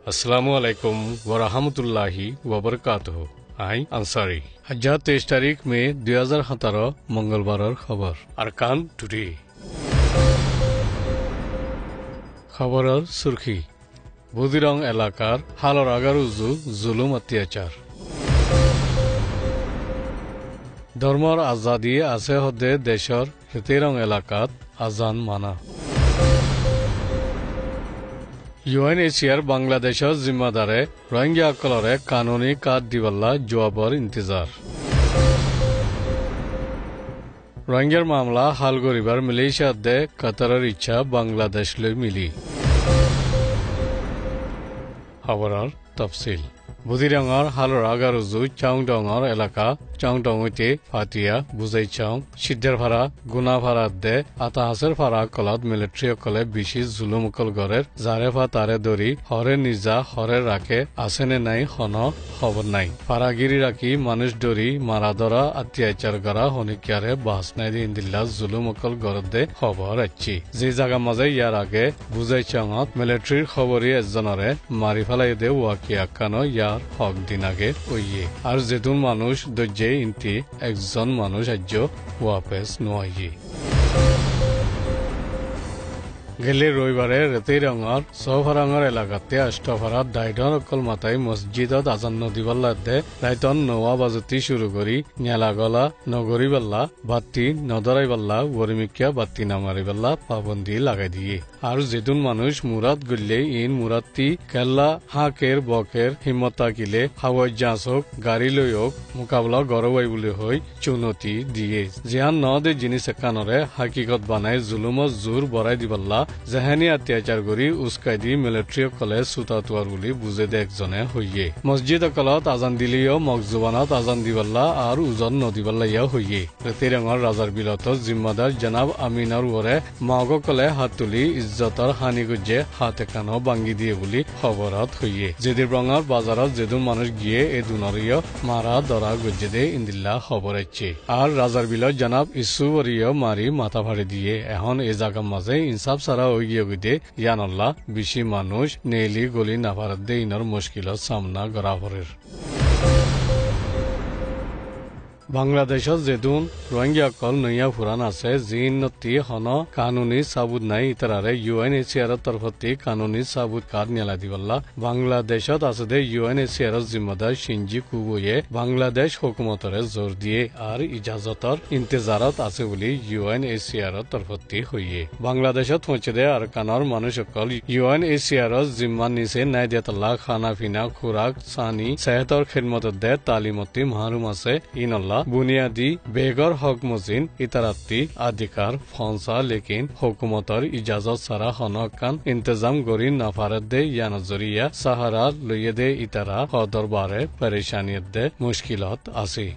আসসালামু আলাইকুম ওয়া রাহমাতুল্লাহি ওয়া বারাকাতুহু। আই আনসারি। আজ 23 তারিখ মে 2017 মঙ্গলবারের খবর। আরকান টুডে। খবরের সুরখি। বুদিরং এলাকার হালর আগারুজু জুলুম অত্যাচার। ধর্মর আজাদি আছে হদে দেশর হেতেরং এলাকাত আজান মানা। UNHCR বাংলাদেশের জিম্মাদারে রোহিঙ্গা অকলরে কানুনি কাট দিবাল্লা জবাবর ইন্তজার। রোহিঙ্গার মামলা হাল গরিবার মালয়েশিয়ার দে কাতারের ইচ্ছা বাংলাদেশ লৈ মিলি। খবরের তফসিল। বুদিরঙর হালর আগারুজু চাংডঙর এলাকা চাংডঙতে ফাতিয়া বুজাইচাং সিদ্ধারভাড়া গুনাভাড়া দে আতাহাসের ফাড়া কলত মিলিটারি অকলে বেশি জুলুম অকল গড়ের জারেফা তারে দরি হরে নিজা হরে রাখে আসেনে নাই হন খবর নাই। ফারাগিরি রাখি মানুষ দরি মারা ধরা অত্যাচার করা হনিকিয়ারে বাসনাই দিন দিল্লা জুলুম অকল গড় দে খবর আছি। যে জায়গা মাঝে ইয়ার আগে বুজাইচাঙত মিলিটারির খবরই এজনরে মারি ফেলাই দে ওয়াকিয়া কানো ইয়ার হক দিন আগে ওইয়ে আর যেতুন মানুষ দর্জে ইন্তি একজন মানুষ আজ্য ওয়াপেস নোয়াইয়ে। গেলে রবিবারে রেতেরঙর সফারঙর এলাকাতে আষ্টফারাত ডাইডন অকল মাতাই মসজিদত আজান নদীবাল্লা দে রাইতন নোয়া বাজতি শুরু করি নেলাগলা নগরী বাল্লা বাতি নদরাই বাল্লা ওরিমিকিয়া বাতি নামারি বাল্লা পাবন্দি লাগাই দিয়ে। আর যেতুন মানুষ মুরাদ গড়লে ইন মুরাদটি কেল্লা হাকের বকের হিম্মত থাকিলে হাওয়াই জাঁচ হোক গাড়ি লই হোক মোকাবলা গরবাই বুলি হই চুনতি দিয়ে। জিহান ন দে জিনিস একানরে হাকিকত বানাই জুলুমত জোর বড়াই দিবাল্লা জাহানি অত্যাচার করি উস্কাই দি মিলিটারি কলে সুতাতুয়ার বুলি বুঝে দে একজনে হইয়ে। মসজিদ কলত আজান দিলেও মকজুবানত আজান দিবাল্লা আর উজন নদীবাল্লা ইয়া হইয়ে। রেতেরঙর রাজার বিলত জিম্মাদার জনাব আমিনার ওরে মাগ কলে হাত তুলি ইজ্জতর হানি গুজে হাত একানো ভাঙ্গি দিয়ে বুলি খবরত হইয়ে। যেদির রঙর বাজারত যেদুন মানুষ গিয়ে এ দুনরিয় মারা দরা গুজে দে ইন্দিল্লা খবর আছে। আর রাজার বিলত জনাব ইসুবরিয় মারি মাথা ভাড়ে দিয়ে এখন এ জায়গার মাঝে ইনসাফ সারা ওই গিয়ে গুদে ইয়ানল্লা বেশি মানুষ নেলি গলি নাফার দে ইনর মুশকিলত সামনা করা পড়ের। বাংলাদেশত যেদুন রোহিঙ্গা অকল নৈয়া ফুরান আছে জিন্নতি হন কানুনি সাবুত নাই ইতারারে UNHCR তরফতি কানুনি সাবুত কার্ড নেলা দিবাল্লা বাংলাদেশত আছে দে UNHCR জিম্মাদার সিনজি কুবুয়ে বাংলাদেশ হুকুমতরে জোর দিয়ে আর ইজাজতর ইন্তজারত আছে বলি UNHCR তরফতি হইয়ে। বাংলাদেশত পৌঁছে দে আর কানর মানুষ অকল UNHCR জিম্মান নিচে নাই দেতাল্লা খানা ফিনা খুরাক সানি সেহতর খেদমত দে তালিমতি মাহরুম আছে ইনল্লা বুনিয়াদি বেগর হক মজিন ইতারাত্তি अधिकार फौंसा लेकिन हुकूमतर इजाजत सारा हनकान इंतजाम गरी नफारत दे या नजरिया सहारा लइये दे इतारा दरबारे परेशानियत दे मुश्किलात आसी।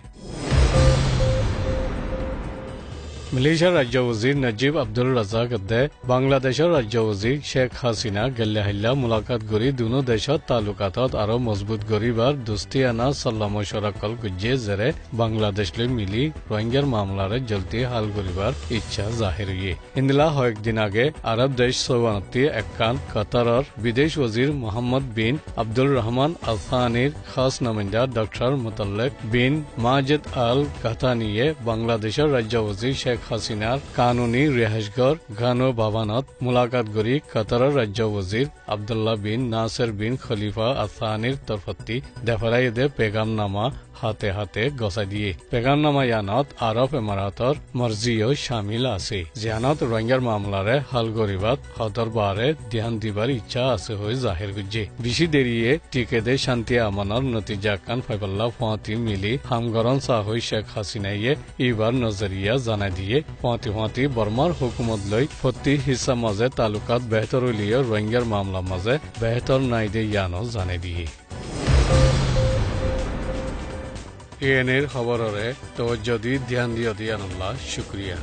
মালয়েশিয়ার রাজ্য ওজির নজিব আব্দুল রাজাক দে বাংলাদেশের রাজ্য ওজির শেখ হাসিনা গেল্লাহিল্লা মুলাকাত গরি দুনো দেশত তালুকাতত আরো মজবুত গরিবার দুস্তিয়ানা সাল্লা মশরাকল গুজ্জে জেরে বাংলাদেশ লৈ মিলি রোহিঙ্গার মামলারে জলদি হাল করিবার ইচ্ছা জাহির হইয়ে। ইন্দিলা কয়েকদিন আগে আরব দেশ সৌবানতি একখান কাতারর বিদেশ ওজির মোহাম্মদ বিন আব্দুল রহমান আল থানির খাস নামিন্দা ডক্টর মুতাল্লেক বিন মাজেদ আল গাতানিয়ে বাংলাদেশের রাজ্য ওজির শেখ হাসিনার কানুনি রেহাজগর গানো বাবানত মুলাকাত গরি কাতারের রাজ্য ওজির আব্দুল্লাহ বিন নাসের বিন খলিফা আসানির তরফতি দেফারাই দে পেগামনামা হাতে হাতে গছাই দিয়ে। পেগামনামা ইয়ানত আরব এমারাতর মর্জিও শামিল আছে। জিয়ানত রোহিঙ্গার মামলারে হাল গরিবাত হদরবারে ধ্যান দিবার ইচ্ছা আছে হয়ে জাহির গুজে। বেশি দেরিয়ে টিকে দে শান্তি আমানর নতিজা কান ফাইবাল্লা ফাঁতি মিলি হামগরন সাহ হই শেখ হাসিনাইয়ে এবার নজরিয়া জানাই দিয়ে ফাঁতি ফাঁতি বর্মার হুকুমত লৈ প্রতি হিসা মাঝে তালুকাত বেহতর লিয়ে রোহিঙ্গার মামলা মাঝে বেহতর নাই দে ইয়ানো জানাই দিয়ে। এনের খবরের তো যদি ধ্যান দিয়ে দিয়ানুল্লাহ শুক্রিয়া।